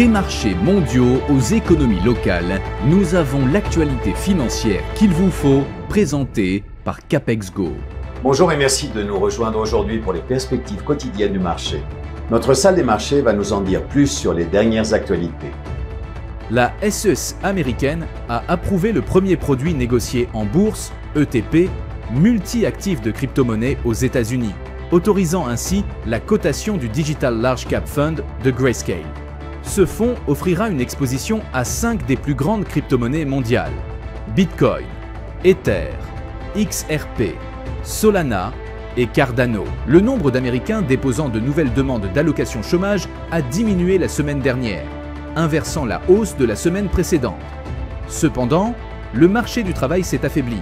Des marchés mondiaux aux économies locales, nous avons l'actualité financière qu'il vous faut, présentée par Capex Go. Bonjour et merci de nous rejoindre aujourd'hui pour les perspectives quotidiennes du marché. Notre salle des marchés va nous en dire plus sur les dernières actualités. La SEC américaine a approuvé le premier produit négocié en bourse, ETP, multi-actif de crypto-monnaie aux États-Unis, autorisant ainsi la cotation du Digital Large Cap Fund de Grayscale. Ce fonds offrira une exposition à 5 des plus grandes crypto-monnaies mondiales: Bitcoin, Ether, XRP, Solana et Cardano. Le nombre d'Américains déposant de nouvelles demandes d'allocation chômage a diminué la semaine dernière, inversant la hausse de la semaine précédente. Cependant, le marché du travail s'est affaibli,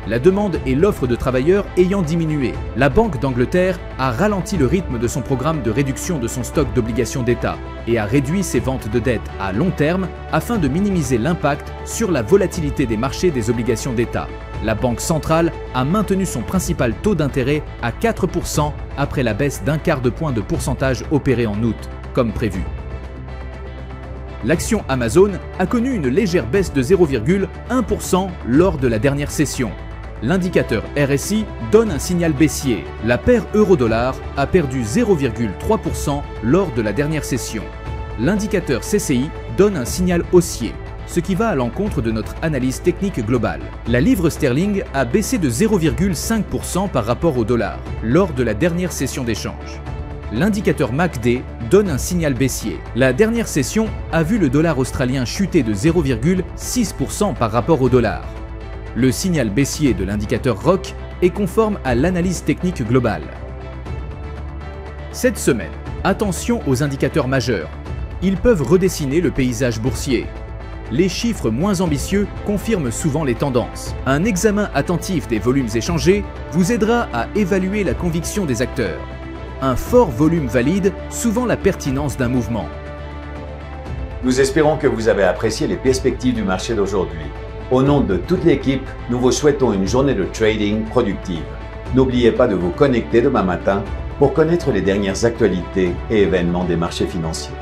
la demande et l'offre de travailleurs ayant diminué. La Banque d'Angleterre a ralenti le rythme de son programme de réduction de son stock d'obligations d'État et a réduit ses ventes de dettes à long terme afin de minimiser l'impact sur la volatilité des marchés des obligations d'État. La Banque centrale a maintenu son principal taux d'intérêt à 4% après la baisse d'un quart de point de pourcentage opérée en août, comme prévu. L'action Amazon a connu une légère baisse de 0,1% lors de la dernière session. L'indicateur RSI donne un signal baissier. La paire euro-dollar a perdu 0,3% lors de la dernière session. L'indicateur CCI donne un signal haussier, ce qui va à l'encontre de notre analyse technique globale. La livre sterling a baissé de 0,5% par rapport au dollar lors de la dernière session d'échange. L'indicateur MACD donne un signal baissier. La dernière session a vu le dollar australien chuter de 0,6% par rapport au dollar. Le signal baissier de l'indicateur ROC est conforme à l'analyse technique globale. Cette semaine, attention aux indicateurs majeurs. Ils peuvent redessiner le paysage boursier. Les chiffres moins ambitieux confirment souvent les tendances. Un examen attentif des volumes échangés vous aidera à évaluer la conviction des acteurs. Un fort volume valide souvent la pertinence d'un mouvement. Nous espérons que vous avez apprécié les perspectives du marché d'aujourd'hui. Au nom de toute l'équipe, nous vous souhaitons une journée de trading productive. N'oubliez pas de vous connecter demain matin pour connaître les dernières actualités et événements des marchés financiers.